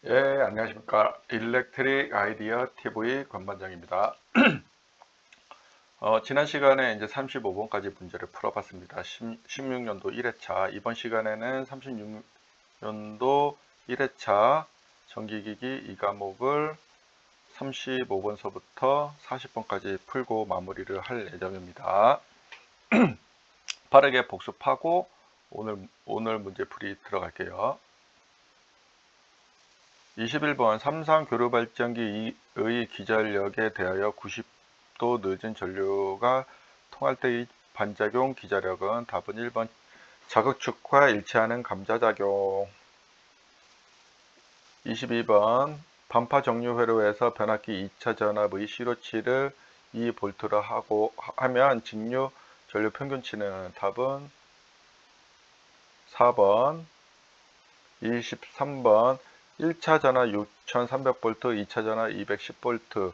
예, 안녕하십니까. 일렉트릭 아이디어 TV 권반장입니다. 지난 시간에 이제 35번까지 문제를 풀어봤습니다. 16년도 1회차. 이번 시간에는 36년도 1회차 전기기기 2과목을 35번서부터 40번까지 풀고 마무리를 할 예정입니다. 빠르게 복습하고 오늘 문제풀이 들어갈게요. 21번 삼상 교류발전기의 기전력에 대하여 90도 늦은 전류가 통할 때의 반작용 기자력은 답은 1번 자극축과 일치하는 감자작용. 22번 반파 정류 회로에서 변압기 2차 전압의 C로치를 2V로 하면 직류 전류 평균치는 답은 4번. 23번 1차 전압 6300V, 2차 전압 210V,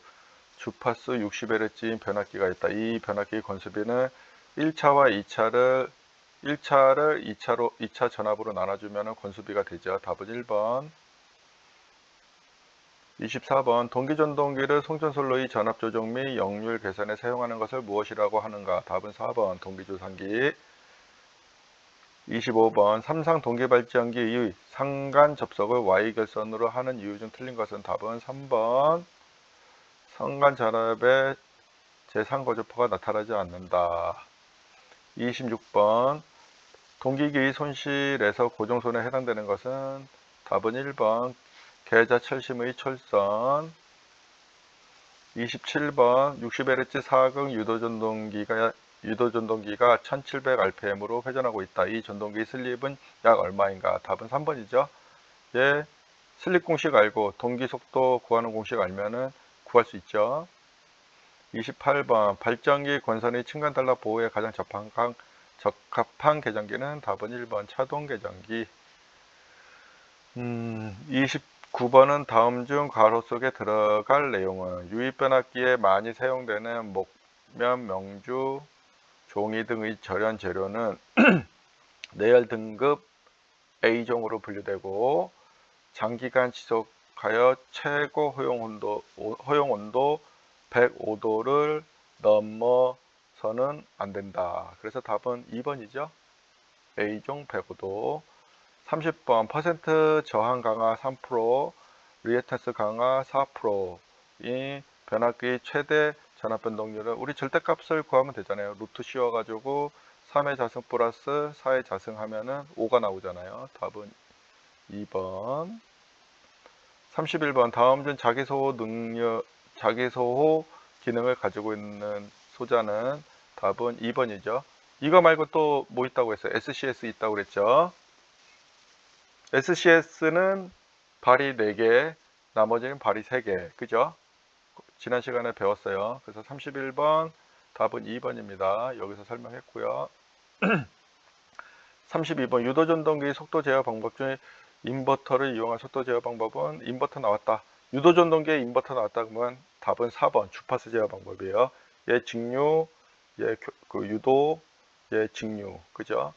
주파수 60Hz인 변압기가 있다. 이 변압기 건수비는 1차와 1차를 2차 전압으로 나눠주면 건수비가 되죠. 답은 1번. 24번 동기전동기를 송전솔로의 전압 조정 및 역률 계산에 사용하는 것을 무엇이라고 하는가? 답은 4번 동기조상기. 25번 삼상 동기발전기의 상간 접속을 Y결선으로 하는 이유 중 틀린 것은 답은 3번 상간 전압에 제3거주파가 나타나지 않는다. 26번 동기기의 손실에서 고정손에 해당되는 것은 답은 1번 계좌 철심의 철선. 27번 60Hz 사극 유도전동기가 1700rpm으로 회전하고 있다. 이 전동기의 슬립은 약 얼마인가? 답은 3번이죠. 예, 슬립 공식 알고 동기 속도 구하는 공식 알면은 구할 수 있죠. 28번 발전기 권선의 층간 단락 보호에 가장 적합한 계전기는 답은 1번 차동 계전기. 29번은 다음 중 가로 속에 들어갈 내용은 유입변압기에 많이 사용되는 목면, 명주, 종이 등의 절연 재료는 내열 등급 A종으로 분류되고 장기간 지속하여 최고 허용 온도 105도를 넘어서는 안 된다. 그래서 답은 2번이죠. A종 105도. 30번 퍼센트 저항 강화 3%, 리액턴스 강화 4%이 변압기 최대 전압 변동률은 우리 절대값을 구하면 되잖아요. 루트 씌워가지고 3의 자승 플러스 4의 자승 하면은 5가 나오잖아요. 답은 2번. 31번 다음 중 자기소호 기능을 가지고 있는 소자는 답은 2번이죠. 이거 말고 또 뭐 있다고 했어요? SCS 있다고 그랬죠. SCS는 발이 4개, 나머지는 발이 3개. 그죠? 지난 시간에 배웠어요. 그래서 31번 답은 2번입니다. 여기서 설명했고요. 32번 유도전동기 속도 제어 방법 중에 인버터를 이용한 속도 제어 방법은 인버터 나왔다. 유도전동기에 인버터 나왔다 그러면 답은 4번 주파수 제어 방법이에요. 얘 직류, 얘 유도, 얘 직류. 그죠?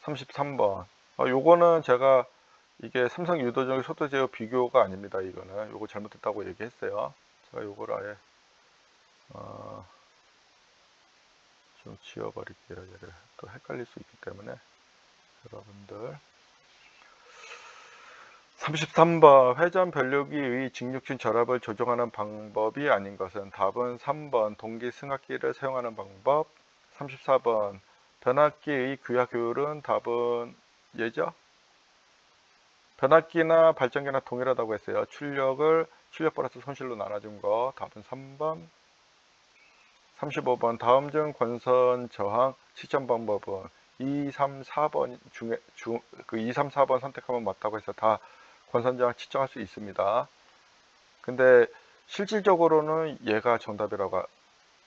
33번. 요거는 제가 이게 삼성 유도전기 속도 제어 비교가 아닙니다. 이거는 요거 잘못했다고 얘기했어요. 제가 요걸 아예 좀 지워버릴게요. 얘를 또 헷갈릴 수 있기 때문에 여러분들. 33번 회전 변류기의 직육신 결합을 조정하는 방법이 아닌 것은 답은 3번 동기 승합기를 사용하는 방법. 34번 변압기의 규약 효율은 답은 얘죠. 변압기나 발전기나 동일하다고 했어요. 출력 플러스 손실로 나눠준 거 답은 3번. 35번 다음 중 권선 저항 시점 방법은 2, 3, 4번 중에 2, 3, 4번 선택하면 맞다고 해서 다 권선 저항 측정할 수 있습니다. 근데 실질적으로는 얘가 정답이라고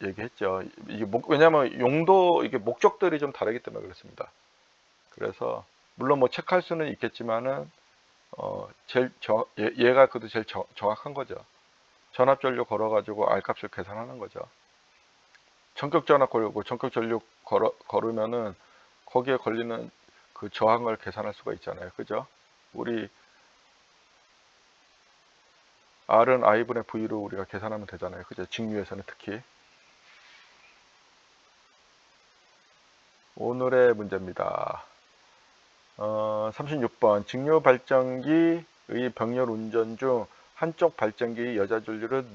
얘기했죠. 이게 왜냐면 이게 목적들이 좀 다르기 때문에 그렇습니다. 그래서 물론 뭐 체크할 수는 있겠지만은 얘가 그래도 제일 정확한 거죠. 전압 전류 걸어가지고 R 값을 계산하는 거죠. 전격 전압 걸고 전격 전류 걸으면은 거기에 걸리는 그 저항을 계산할 수가 있잖아요. 그죠? 우리 R은 I분의 V로 우리가 계산하면 되잖아요. 그죠? 직류에서는 특히. 오늘의 문제입니다. 36번. 직류 발전기의 병렬 운전 중 한쪽 발전기의 여자 전류를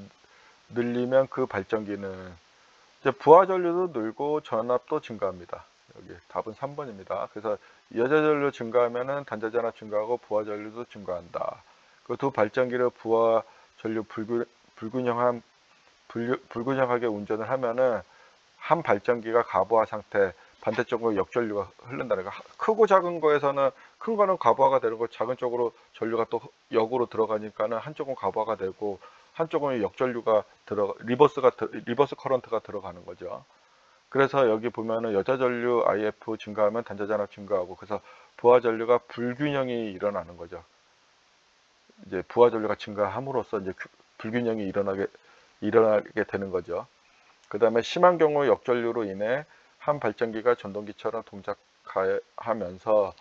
늘리면 그 발전기는 이제 부하 전류도 늘고 전압도 증가합니다. 여기 답은 3번입니다. 그래서 여자 전류 증가하면은 단자 전압 증가하고 부하 전류도 증가한다. 그 두 발전기를 부하 전류 불균형하게 운전을 하면은 한 발전기가 가부하 상태, 반대쪽으로 역전류가 흐른다는 거. 크고 작은 거에서는 큰 거는 가부하가 되는 거, 작은 쪽으로 전류가 또 역으로 들어가니까는 한쪽은 가부하가 되고 한쪽은 역전류가 리버스 커런트가 들어가는 거죠. 그래서 여기 보면은 여자 전류 IF 증가하면 단자 전압 증가하고, 그래서 부하 전류가 불균형이 일어나는 거죠. 이제 부하 전류가 증가함으로써 이제 불균형이 일어나게 되는 거죠. 그 다음에 심한 경우 역전류로 인해 한 발전기가 전동기처럼 동작하면서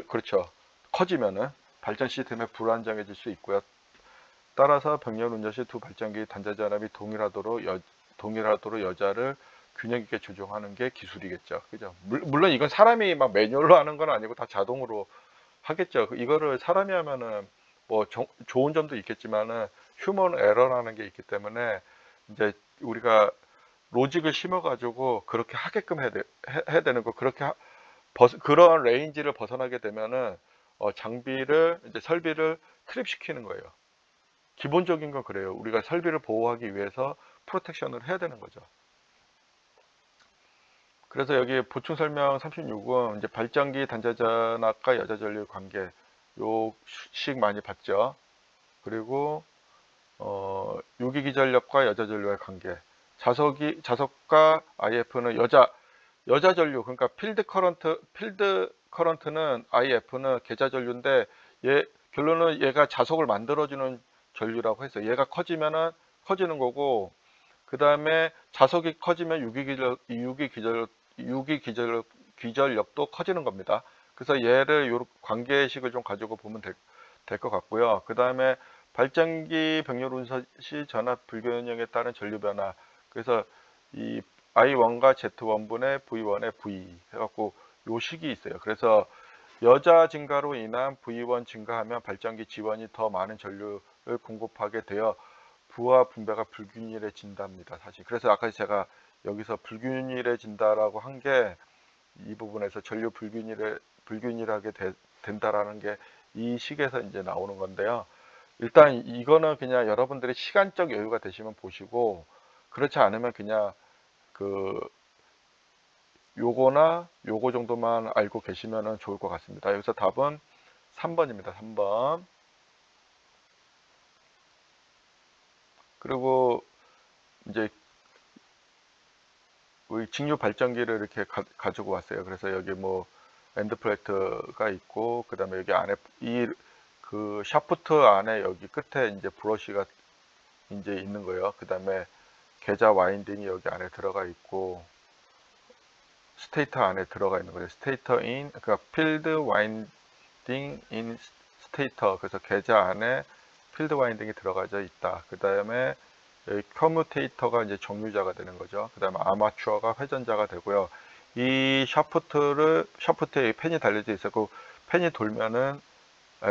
그렇죠. 커지면은 발전 시스템에 불안정해질 수 있고요. 따라서 병렬 운전 시 두 발전기 단자 전압이 동일하도록 여자를 균형 있게 조정하는 게 기술이겠죠. 그죠? 물론 이건 사람이 막 매뉴얼로 하는 건 아니고 다 자동으로 하겠죠. 이거를 사람이 하면은 뭐 좋은 점도 있겠지만은 휴먼 에러라는 게 있기 때문에 이제 우리가 로직을 심어가지고 그렇게 하게끔 해야 되는 거, 그런 레인지를 벗어나게 되면은 이제 설비를 트립시키는 거예요. 기본적인 건 그래요. 우리가 설비를 보호하기 위해서 프로텍션을 해야 되는 거죠. 그래서 여기 보충 설명 36은 이제 발전기 단자 전압과 여자 전류 관계 요식 많이 봤죠. 그리고 유기기전력과 여자 전류의 관계. 자석과 IF는 여자 전류, 그러니까 필드 커런트는 IF는 계자 전류인데 결론은 얘가 자석을 만들어주는 전류라고 했어요. 얘가 커지는 거고, 그 다음에 자석이 커지면 유기기전력도 커지는 겁니다. 그래서 얘를 요 관계식을 좀 가지고 보면 될 것 같고요. 그 다음에 발전기 병렬 운전 시 전압 불균형에 따른 전류 변화. 그래서 이 I1과 Z1분의 V1의 V 해갖고 요 식이 있어요. 그래서 여자 증가로 인한 V1 증가하면 발전기 지원이 더 많은 전류를 공급하게 되어 부하 분배가 불균일해진답니다. 사실 그래서 아까 제가 여기서 불균일해진다라고 한 게 이 부분에서 전류 불균일하게 된다라는 게 이 식에서 이제 나오는 건데요. 일단 이거는 그냥 여러분들이 시간적 여유가 되시면 보시고, 그렇지 않으면 그냥 요거나 요거 정도만 알고 계시면 좋을 것 같습니다. 여기서 답은 3번입니다. 3번. 그리고 이제 우리 직류 발전기를 이렇게 가지고 왔어요. 그래서 여기 뭐 엔드 플레이트가 있고, 그 다음에 여기 안에 그 샤프트 안에 여기 끝에 이제 브러쉬가 이제 있는 거예요. 그 다음에 계자 와인딩이 여기 안에 들어가 있고, 스테이터 안에 들어가 있는 거죠. 그러니까 필드 와인딩 인 스테이터. 그래서 계자 안에 필드 와인딩이 들어가져 있다. 그 다음에 여기 커뮤테이터가 이제 정류자가 되는 거죠. 그 다음에 아마추어가 회전자가 되고요. 이 샤프트에 펜이 달려져 있었고, 펜이 돌면은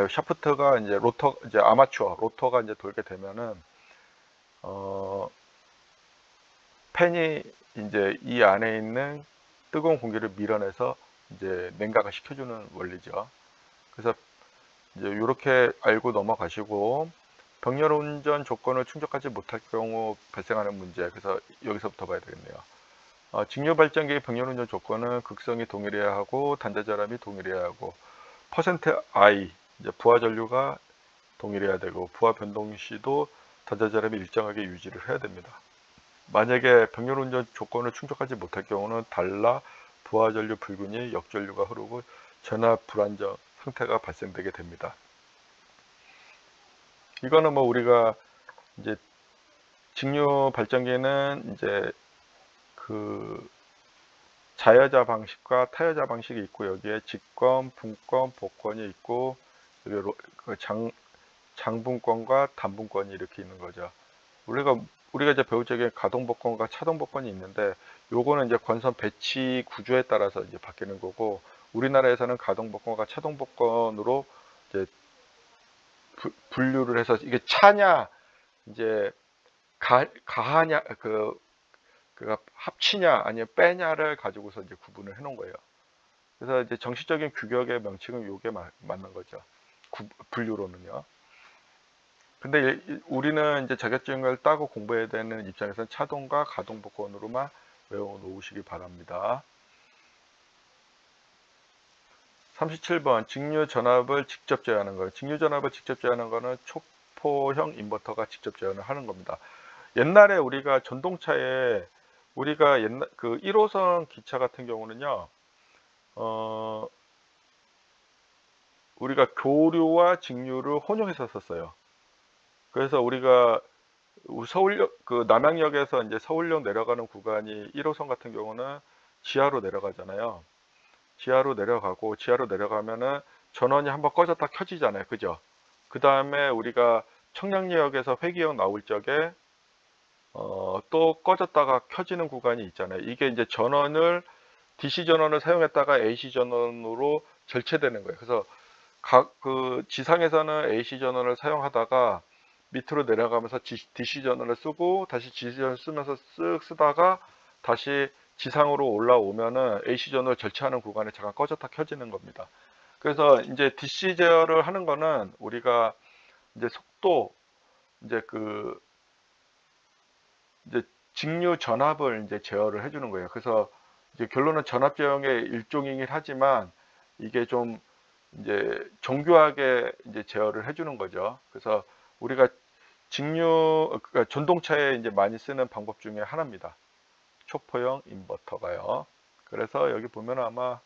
샤프트가 이제 이제 로터가 이제 돌게 되면은 펜이 이제 이 안에 있는 뜨거운 공기를 밀어내서 이제 냉각을 시켜주는 원리죠. 그래서 이제 이렇게 알고 넘어가시고, 병렬 운전 조건을 충족하지 못할 경우 발생하는 문제. 그래서 여기서부터 봐야 되겠네요. 직류 발전기의 병렬 운전 조건은 극성이 동일해야 하고 단자 전압이 동일해야 하고 %I 이제 부하 전류가 동일해야 되고 부하 변동 시도 단자 전압이 일정하게 유지를 해야 됩니다. 만약에 병렬 운전 조건을 충족하지 못할 경우는 부하 전류 불균이 역전류가 흐르고 전압 불안정 상태가 발생되게 됩니다. 이거는 뭐 우리가 이제 직류 발전기는 이제 그 자여자 방식과 타여자 방식이 있고, 여기에 직권, 분권, 복권이 있고, 그 장분권과 단분권이 이렇게 있는 거죠. 우리가 이제 배울 적에 가동복권과 차동복권이 있는데, 요거는 이제 권선 배치 구조에 따라서 이제 바뀌는 거고, 우리나라에서는 가동복권과 차동복권으로 이제 분류를 해서, 이게 차냐 이제 가하냐 그 합치냐 아니면 빼냐를 가지고서 이제 구분을 해 놓은 거예요. 그래서 이제 정식적인 규격의 명칭은 요게 맞는 거죠. 분류로는요. 근데 우리는 이제 자격증을 따고 공부해야 되는 입장에서는 차동과 가동복권으로만 외워 놓으시기 바랍니다. 37번 직류 전압을 직접 제어하는 거예요. 직류 전압을 직접 제어하는 거는 초포형 인버터가 직접 제어를 하는 겁니다. 옛날에 우리가 전동차에 우리가 옛날 그 1호선 기차 같은 경우는요, 우리가 교류와 직류를 혼용해서 썼어요. 그래서 우리가 서울역 그 남양역에서 이제 서울역 내려가는 구간이 1호선 같은 경우는 지하로 내려가잖아요. 지하로 내려가면은 전원이 한번 꺼졌다 켜지잖아요. 그죠? 그 다음에 우리가 청량리역에서 회기역 나올 적에 또 꺼졌다가 켜지는 구간이 있잖아요. 이게 이제 DC 전원을 사용했다가 AC 전원으로 절체되는 거예요. 그래서 그 지상에서는 AC 전원을 사용하다가 밑으로 내려가면서 DC 전원을 쓰고 다시 DC 전원을 쓰면서 쓱 쓰다가 다시 지상으로 올라오면은 AC 전원을 절체하는 구간에 잠깐 꺼졌다 켜지는 겁니다. 그래서 이제 DC 제어를 하는 거는 우리가 이제 속도, 이제 이제 직류 전압을 이제 제어를 해주는 거예요. 그래서 이제 결론은 전압 제어의 일종이긴 하지만 이게 좀 이제 정교하게 이제 제어를 해주는 거죠. 그래서 우리가 그러니까 전동차에 이제 많이 쓰는 방법 중에 하나입니다. 초포형 인버터가요. 그래서 여기 보면 아마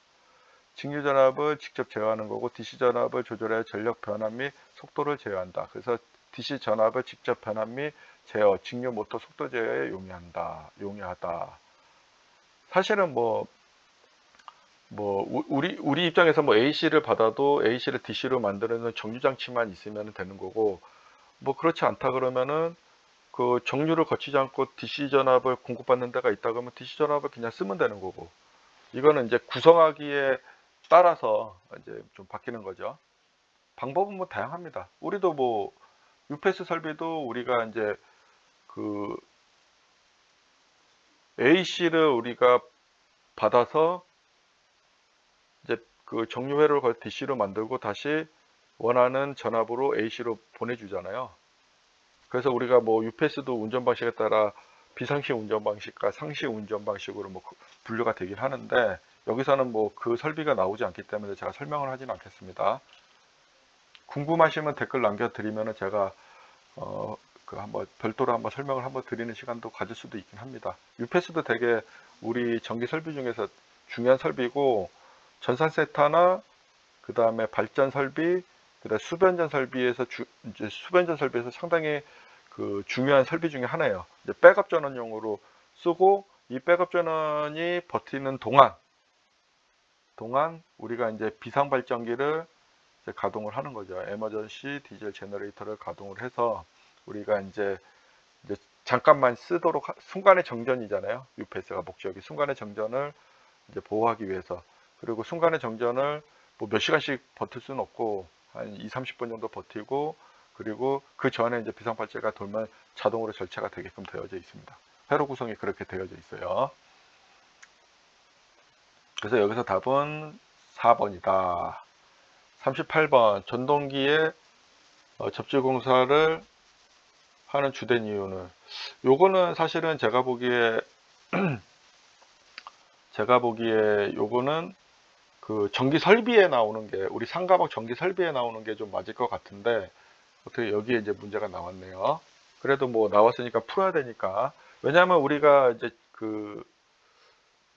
직류 전압을 직접 제어하는 거고 DC 전압을 조절해 전력 변환 및 속도를 제어한다. 그래서 DC 전압을 직접 변환 및 제어, 직류 모터 속도 제어에 용이하다. 사실은 우리 입장에서 AC를 받아도 AC를 DC로 만드는 정류장치만 있으면 되는 거고, 그렇지 않다 그러면은 그 정류를 거치지 않고 DC 전압을 공급받는 데가 있다 그러면 DC 전압을 그냥 쓰면 되는 거고, 이거는 이제 구성하기에 따라서 이제 좀 바뀌는 거죠. 방법은 다양합니다. 우리도 UPS 설비도 우리가 이제 그 AC를 우리가 받아서 이제 그 정류회로를 걸 DC로 만들고 다시 원하는 전압으로 AC로 보내주잖아요. 그래서 우리가 UPS도 운전 방식에 따라 비상식 운전 방식과 상식 운전 방식으로 분류가 되긴 하는데, 여기서는 그 설비가 나오지 않기 때문에 제가 설명을 하지는 않겠습니다. 궁금하시면 댓글 남겨드리면 제가 한번 별도로 한번 설명을 한번 드리는 시간도 가질 수도 있긴 합니다. UPS도 되게 우리 전기 설비 중에서 중요한 설비고, 전산 세타나 그 다음에 발전 설비, 그다음 수변전 설비에서 이제 수변전 설비에서 상당히 그 중요한 설비 중에 하나예요. 이제 백업 전원용으로 쓰고, 이 백업 전원이 버티는 동안 우리가 이제 비상 발전기를 이제 가동을 하는 거죠. 에머전시 디젤 제너레이터를 가동을 해서 우리가 이제 잠깐만 쓰도록 순간의 정전이잖아요. UPS가 목적이 순간의 정전을 이제 보호하기 위해서. 그리고 순간의 정전을 몇 시간씩 버틸 수는 없고 한 20-30분 정도 버티고, 그리고 그 전에 이제 비상발제가 돌면 자동으로 절차가 되게끔 되어져 있습니다. 회로 구성이 그렇게 되어져 있어요. 그래서 여기서 답은 4번이다. 38번 전동기의 접지 공사를 하는 주된 이유는, 요거는 사실은 제가 보기에 요거는 그 전기 설비에 나오는 게, 우리 상가방 전기 설비에 나오는 게 좀 맞을 것 같은데, 어떻게 여기에 이제 문제가 나왔네요. 그래도 나왔으니까 풀어야 되니까. 왜냐하면 우리가 이제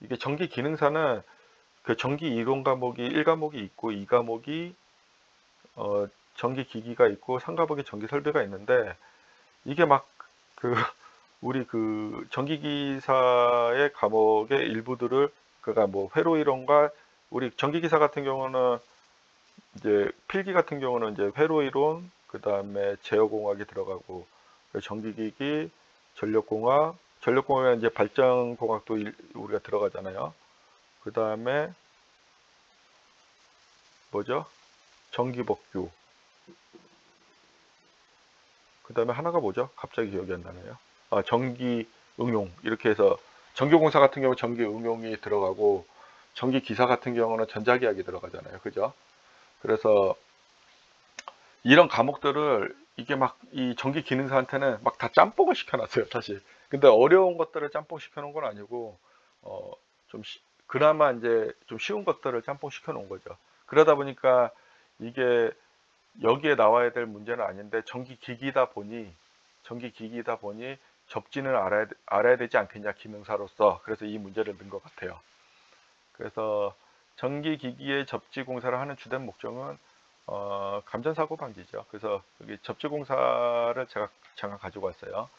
이게 전기 기능사는 그 전기 이론 과목이 1과목이 있고 2과목이 전기 기기가 있고 3과목이 전기 설비가 있는데, 이게 우리 전기기사의 과목의 일부들을, 그러니까 회로 이론과 우리 전기기사 같은 경우는 이제 필기 같은 경우는 이제 회로이론, 그 다음에 제어공학이 들어가고, 전기기기, 전력공학에 이제 발전공학도 우리가 들어가잖아요. 그 다음에 뭐죠? 전기법규. 그 다음에 하나가 뭐죠? 갑자기 기억이 안 나네요. 아, 전기 응용. 이렇게 해서 전기공사 같은 경우 전기 응용이 들어가고, 전기기사 같은 경우는 전자기학이 들어가잖아요. 그죠? 그래서 이런 과목들을 이게 막 이 전기 기능사한테는 막 다 짬뽕을 시켜놨어요, 사실. 근데 어려운 것들을 짬뽕 시켜놓은 건 아니고, 좀 그나마 이제 좀 쉬운 것들을 짬뽕 시켜놓은 거죠. 그러다 보니까 이게 여기에 나와야 될 문제는 아닌데 전기기기다 보니 접지는 알아야 되지 않겠냐, 기능사로서. 그래서 이 문제를 넣은 것 같아요. 그래서 전기기기의 접지 공사를 하는 주된 목적은 감전사고 방지죠. 그래서 여기 접지공사를 제가 잠깐 가지고 왔어요.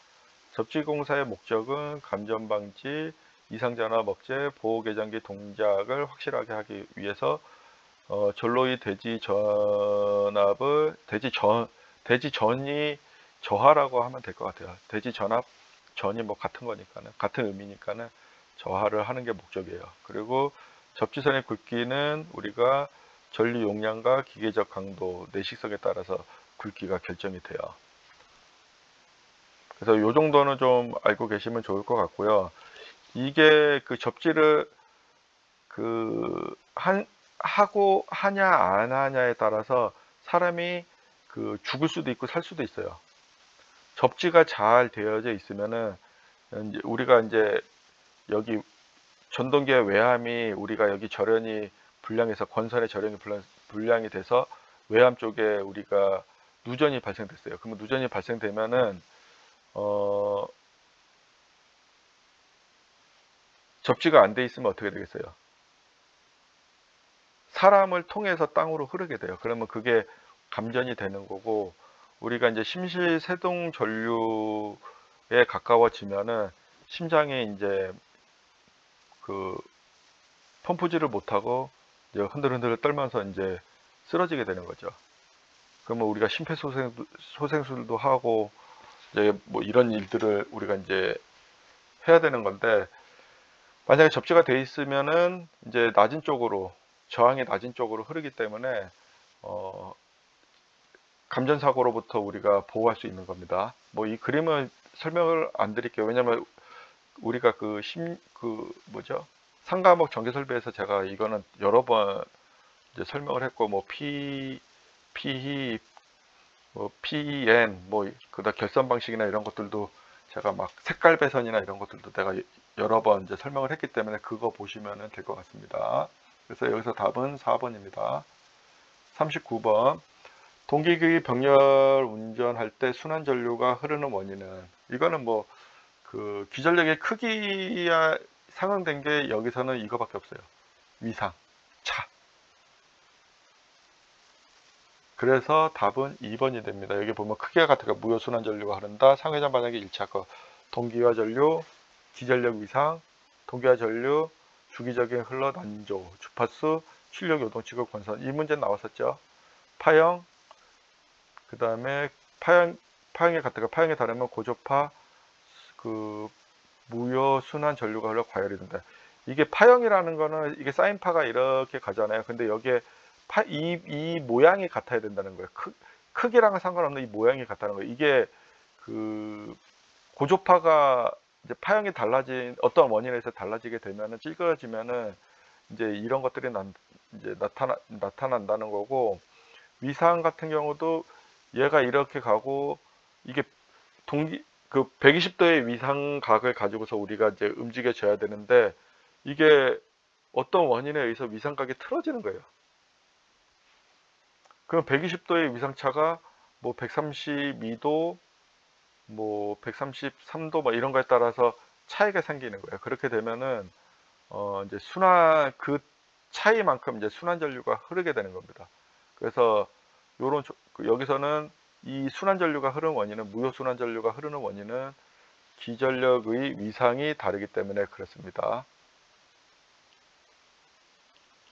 접지공사의 목적은 감전 방지, 이상전압 억제, 보호 계장기 동작을 확실하게 하기 위해서 전로의 대지 전이 저하라고 하면 될 것 같아요. 대지 전압, 전이 뭐 같은 거니까는, 같은 의미니까는 저하를 하는 게 목적이에요. 그리고 접지선의 굵기는 우리가 전류 용량과 기계적 강도, 내식성에 따라서 굵기가 결정이 돼요. 그래서 이 정도는 좀 알고 계시면 좋을 것 같고요. 이게 그 접지를 하고 하냐 안 하냐에 따라서 사람이 죽을 수도 있고 살 수도 있어요. 접지가 잘 되어져 있으면은 우리가 이제 여기 전동기의 외함이 우리가 여기 절연이 불량해서 권선의 절연이 불량이 돼서 외함 쪽에 우리가 누전이 발생됐어요. 그러면 누전이 발생되면은 접지가 안 돼 있으면 어떻게 되겠어요? 사람을 통해서 땅으로 흐르게 돼요. 그러면 그게 감전이 되는 거고, 우리가 이제 심실세동 전류에 가까워지면은 심장이 이제 그 펌프질을 못하고 이제 흔들흔들 떨면서 이제 쓰러지게 되는 거죠. 그러면 우리가 심폐소생술도 하고 이제 뭐 이런 일들을 우리가 이제 해야 되는 건데, 만약에 접지가 돼 있으면은 이제 낮은 쪽으로, 저항이 낮은 쪽으로 흐르기 때문에 감전사고로부터 우리가 보호할 수 있는 겁니다. 뭐 이 그림은 설명을 안 드릴게요. 왜냐면 우리가 뭐죠? 상가목 전기설비에서 제가 이거는 여러 번 이제 설명을 했고, 뭐 PE, 뭐 PEN, 뭐 그다음 결선 방식이나 이런 것들도 제가 막 색깔 배선이나 이런 것들도 내가 여러 번 이제 설명을 했기 때문에 그거 보시면 될 것 같습니다. 그래서 여기서 답은 4번입니다. 39번. 동기기기 병렬 운전할 때 순환 전류가 흐르는 원인은, 이거는 뭐 그 기전력의 크기야 상응된 게 여기서는 이거밖에 없어요. 위상, 차. 그래서 답은 2번이 됩니다. 여기 보면 크기가 같으니까 무효 순환 전류가 흐른다. 상회전 반응기 1차 거. 동기화 전류, 기전력 위상, 동기화 전류, 주기적인 흘러 난조, 주파수, 출력 요동 지구 권선. 이 문제 나왔었죠. 파형, 그 다음에 파형이 같으니까 파형이 다르면 고조파, 무효 순환 전류가 흘러 과열이 된다. 이게 파형이라는 거는 이게 사인파가 이렇게 가잖아요. 근데 여기에 이 모양이 같아야 된다는 거예요. 크기랑은 상관없는 이 모양이 같다는 거예요. 이게 고조파가 이제 파형이 달라진 어떤 원인에서 달라지게 되면은 찌그러지면은 이제 이런 것들이 이제 나타난다는 거고, 위상 같은 경우도 얘가 이렇게 가고 이게 120도의 위상각을 가지고서 우리가 이제 움직여져야 되는데, 이게 어떤 원인에 의해서 위상각이 틀어지는 거예요. 그럼 120도의 위상차가 뭐 132도, 뭐 133도 뭐 이런 거에 따라서 차이가 생기는 거예요. 그렇게 되면은 이제 그 차이만큼 이제 순환 전류가 흐르게 되는 겁니다. 그래서 여기서는 이 순환 전류가 흐르는 원인은, 무효 순환 전류가 흐르는 원인은 기전력의 위상이 다르기 때문에 그렇습니다.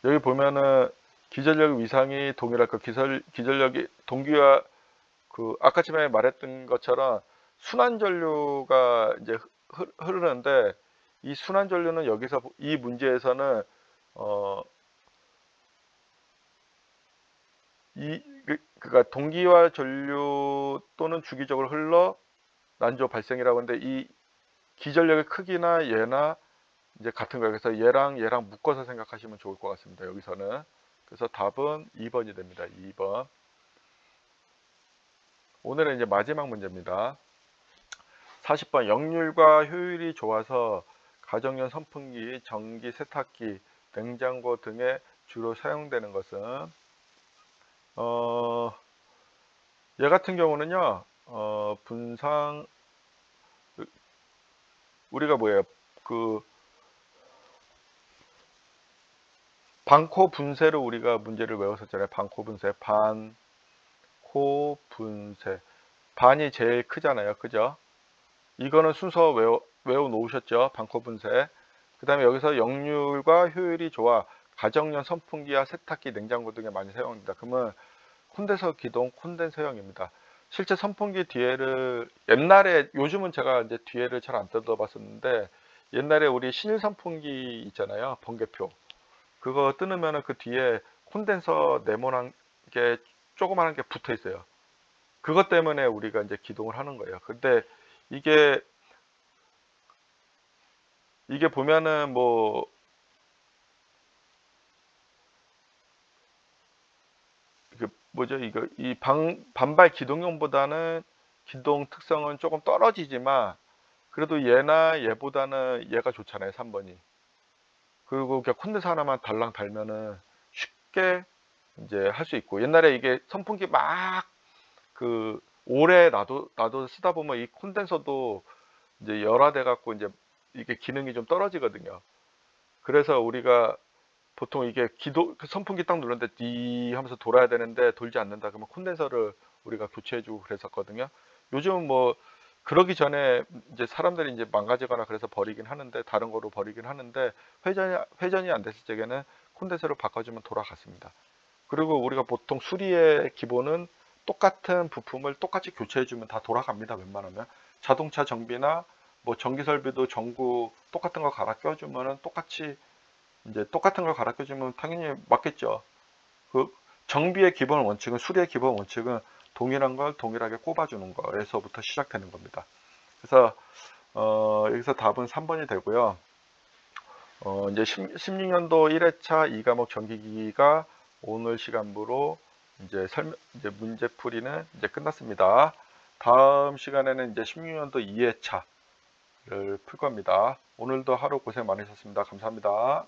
여기 보면은 기전력 위상이 동일할 것. 기전력이 동기화 아까 전에 말했던 것처럼 순환 전류가 이제 흐르는데 이 순환 전류는 여기서 이 문제에서는 그러니까 동기화 전류 또는 주기적으로 흘러 난조 발생이라고 하는데 이 기전력의 크기나 얘나 이제 같은 거예요. 그래서 얘랑 묶어서 생각하시면 좋을 것 같습니다. 여기서는. 그래서 답은 2번이 됩니다. 2번. 오늘은 이제 마지막 문제입니다. 40번 역률과 효율이 좋아서 가정용 선풍기, 전기 세탁기, 냉장고 등에 주로 사용되는 것은 얘 같은 경우는요. 분상 우리가 뭐예요? 반코 분쇄로 우리가 문제를 외웠었잖아요. 반코 분쇄, 반코 분쇄. 반이 제일 크잖아요. 그죠? 이거는 순서 외워 놓으셨죠? 반코 분쇄. 그 다음에 여기서 역률과 효율이 좋아 가정용 선풍기와 세탁기, 냉장고 등에 많이 사용합니다. 그러면 콘덴서 기동, 콘덴서형입니다. 실제 선풍기 뒤에를 옛날에 요즘은 제가 이제 뒤에를 잘 안 뜯어봤었는데 옛날에 우리 신일 선풍기 있잖아요. 번개표. 그거 뜯으면 그 뒤에 콘덴서 네모난 게 조그마한 게 붙어 있어요. 그것 때문에 우리가 이제 기동을 하는 거예요. 근데 이게 보면은 뭐 이게 뭐죠? 이거 이 반발 기동용보다는 기동 특성은 조금 떨어지지만 그래도 얘나 얘보다는 얘가 좋잖아요. 3번이. 그리고 그냥 콘덴서 하나만 달랑 달면은 쉽게 이제 할 수 있고 옛날에 이게 선풍기 막 오래 놔도 쓰다 보면 이 콘덴서도 이제 열화돼 갖고 이제 이게 기능이 좀 떨어지거든요. 그래서 우리가 보통 이게 선풍기 딱 누르는데 디 하면서 돌아야 되는데 돌지 않는다 그러면 콘덴서를 우리가 교체해주고 그랬었거든요. 요즘은 뭐 그러기 전에 이제 사람들이 이제 망가지거나 그래서 버리긴 하는데 다른 거로 버리긴 하는데 회전이 안 됐을 적에는 콘덴서를 바꿔주면 돌아갔습니다. 그리고 우리가 보통 수리의 기본은 똑같은 부품을 똑같이 교체해주면 다 돌아갑니다. 웬만하면 자동차 정비나 뭐 전기 설비도 전구 똑같은 거 갈아 껴주면은 똑같은 걸 갈아 껴주면 당연히 맞겠죠. 그 정비의 기본 원칙은 수리의 기본 원칙은 동일한 걸 동일하게 꼽아주는 거에서부터 시작되는 겁니다. 그래서 여기서 답은 3번이 되고요. 이제 16년도 1회차 2과목 전기기기가 오늘 시간부로 이제 문제풀이는 이제 끝났습니다. 다음 시간에는 이제 16년도 2회차를 풀 겁니다. 오늘도 하루 고생 많으셨습니다. 감사합니다.